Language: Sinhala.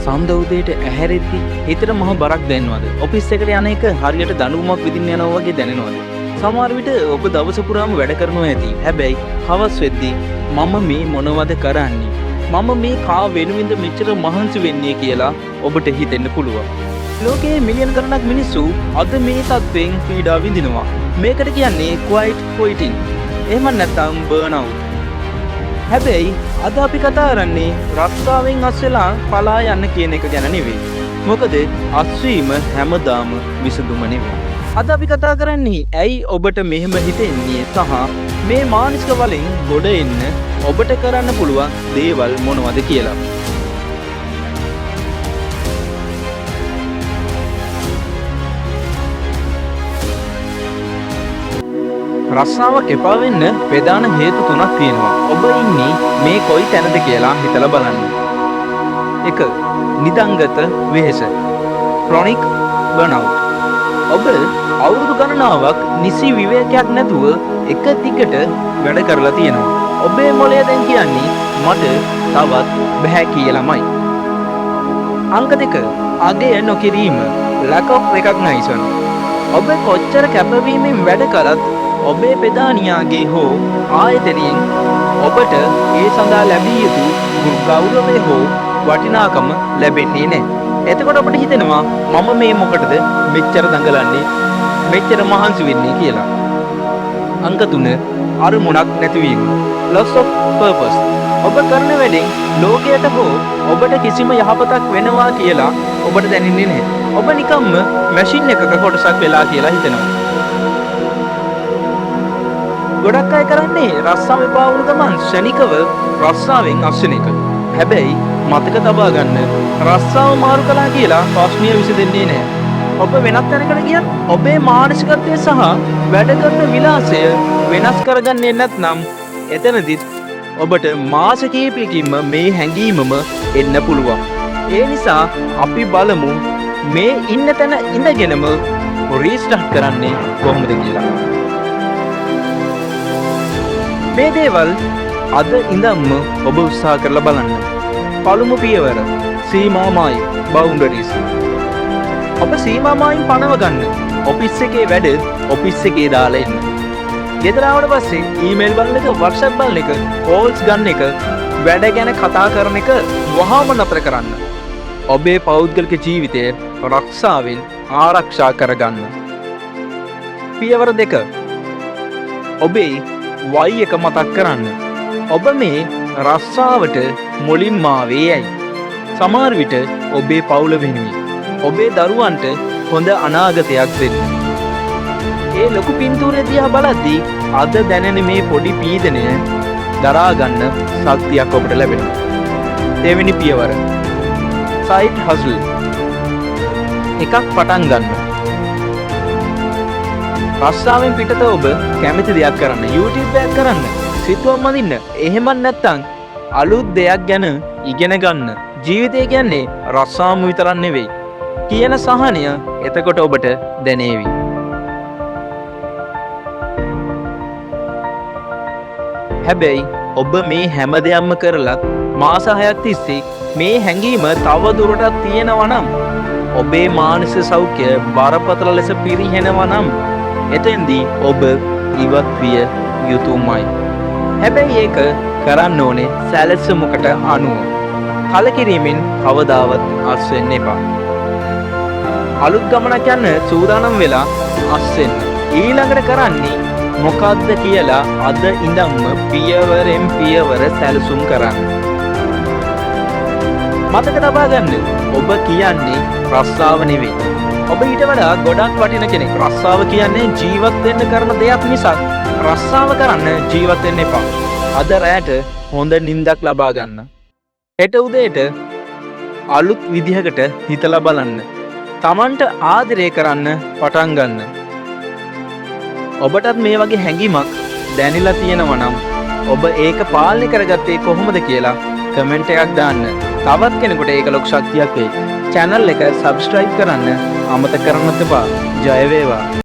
සඳ උදේට ඇහැරෙද්දි හිතට මහ බරක් දැනෙනවද? ඔෆිස් එකට යන එක හරියට දඬුවමක් විඳින්න යනවා වගේ දැනෙනවද? සමහර විට ඔබ දවස පුරාම වැඩ කරනවා ඇති. හැබැයි හවස් වෙද්දි මම මේ මොනවද කරන්නේ? මම මේ කා වෙනුවෙන්ද මෙච්චර මහන්සි වෙන්නේ කියලා ඔබට හිතෙන්න පුළුවන්. ලෝකයේ මිලියන ගණනක් මිනිස්සු අද මේ තත්ත්වයෙන් පීඩා විඳිනවා. මේකට කියන්නේ quiet quitting. එහෙම නැත්නම් burnout. හැබැයි අද අපි කතා කරන්නේ රස්සාවෙන් අස්වෙලා පලා යන්න කියන එක ගැන නෙවෙයි. මොකද අස්වීම හැමදාම විසඳුම නෙවෙයි. අද අපි කතා කරන්නේ ඇයි ඔබට මෙහෙම හිතෙන්නේ සහ මේ මානසික වලින් ගොඩ එන්න ඔබට කරන්න පුළුවන් දේවල් මොනවද කියලා. රස්සාවක් එපා වෙන්න ප්‍රධාන හේතු තුනක් තියෙනවා. ඔබ ඉන්නේ මේ කොයි තැනද කියලා හිතලා බලන්න. 1. නිදංගත වෙහෙස. chronic burnout. ඔබ අවුරුදු ගණනාවක් නිසි විවේකයක් නැතුව එක දිගට වැඩ කරලා තියෙනවා. ඔබේ මොළය දැන් කියන්නේ මට තවත් බෑ කියලාමයි. අංක 2. අගය නොකිරීම. lack of recognition. ඔබ කොච්චර කැපවීමෙන් වැඩ කළත් ඔබේ ප්‍රධානියාගේ හෝ ආයතනයෙන් ඔබට ඒ සඳහා ලැබිය යුතු ගෞරවය හෝ වටිනාකම ලැබෙන්නේ නැහැ. එතකොට ඔබට හිතෙනවා මම මේ මොකටද මෙච්චර දඟලන්නේ මෙච්චර මහන්සි වෙන්නේ කියලා. අංක 3. අරමුණක් නැතිවීම. loss of purpose. ඔබ කරන වැඩෙන් ලෝකයට හෝ ඔබට කිසිම යහපතක් වෙනවා කියලා ඔබට දැනෙන්නේ නැහැ. ඔබ නිකම්ම මැෂින් එකක කොටසක් වෙලා කියලා හිතෙනවා. ගොඩක් අය කරන්නේ රස්සාව එපා වුණු ගමන් ශනිකව රස්සාවෙන් අස්වෙන එක. හැබැයි මතක තබා ගන්න රස්සාව මාරු කළා කියලා ප්‍රශ්නය විසඳෙන්නේ නැහැ. ඔබ වෙනත් තැනකට ගියත් ඔබේ මානසිකත්වය සහ වැඩ කරන විලාසය වෙනස් කරගන්නේ නැත්නම් එතනදිත් ඔබට මාස කිහිපයකින්ම මේ හැඟීමම එන්න පුළුවන්. ඒ නිසා අපි බලමු මේ ඉන්න තැන ඉඳගෙනම රීස්ටාර්ට් කරන්නේ කොහොමද කියලා. මේ දේවල් අද ඉඳන්ම ඔබ උත්සාහ කරලා බලන්න. පළමු පියවර සීමා මායිම් බවුන්ඩරිස්. ඔබ සීමා මායිම් පනව ගන්න. ඔෆිස් එකේ වැඩ ඔෆිස් එකේ දාලා ඉන්න. ගෙදර ආවට පස්සේ ඊමේල් බලන එක, WhatsApp බලන එක, කෝල්ස් ගන්න එක, වැඩ ගැන කතා කරන එක වහාම නතර කරන්න. ඔබේ පෞද්ගලික ජීවිතය රක්ෂාවෙන් ආරක්ෂා කරගන්න. පියවර 2. ඔබේ වයි එක මතක් කරන්න. ඔබ මේ රස්සාවට මුලින්ම ආවේ ඇයි? සමහර විට ඔබේ පවුල වෙනුවෙන්, ඔබේ දරුවන්ට හොඳ අනාගතයක් දෙන්න. ඒ ලොකු පින්තූරය දිහා බලද්දී අද දැනෙන මේ පොඩි පීඩනය දරා ගන්න ශක්තියක් ඔබට ලැබෙනවා. දෙවෙනි පියවර side hustle. එකක් පටන් ගන්න. රස්සාවෙන් පිටත ඔබ කැමති දෙයක් කරන්න, YouTube එකක් කරන්න, සිතුවම් මදින්න, එහෙම නැත්නම් අලුත් දෙයක් ගැන ඉගෙන ගන්න. ජීවිතය කියන්නේ රස්සාවම විතරක් නෙවෙයි කියන සහනය එතකොට ඔබට දැනේවි. හැබැයි ඔබ මේ හැම දෙයක්ම කරලත් මාස 6ක් තිස්සේ මේ හැඟීම තව දුරටත් තියෙනවා නම්, ඔබේ මානසික සෞඛ්‍ය බරපතල ලෙස පිරිහෙනවා නම් එතෙන්දී ඔබ ඉවත් විය යුතුමයි. හැබැයි ඒක කරන්න ඕනේ සැලැස්මකට අනුව. කලකිරීමෙන් කවදාවත් අස් වෙන්න එපා. අලුත් ගමනක් යන්න සූදානම් වෙලා අස් වෙන්න. ඊළඟට කරන්නේ මොකක්ද කියලා අද ඉඳන්ම පියවරෙන් පියවර සැලසුම් කරන්න. මතක තබා ගන්න ඔබ කියන්නේ රස්සාව නෙවෙයි. ඔබ ඊට වඩා ගොඩක් වටින කෙනෙක්. රස්සාව කියන්නේ ජීවත් වෙන්න කරන දෙයක් මිසක් රස්සාව කරන්න ජීවත් වෙන්න එපා. අද රැට හොඳ නිින්දක් ලබා ගන්න. හෙට උදේට අලුත් විදිහකට හිතලා බලන්න. Tamanට ආදරය කරන්න පටන් ගන්න. ඔබටත් මේ වගේ හැඟීමක් දැනෙලා තියෙනවා නම් ඔබ ඒක පාලනය කරගත්තේ කොහොමද කියලා කමෙන්ට් එකක් දාන්න. තවත් කෙනෙකුට ඒක ලොකු ශක්තියක් වෙයි. channel එක subscribe කරන්න අමතක කරන්නත් එපා. ජය වේවා.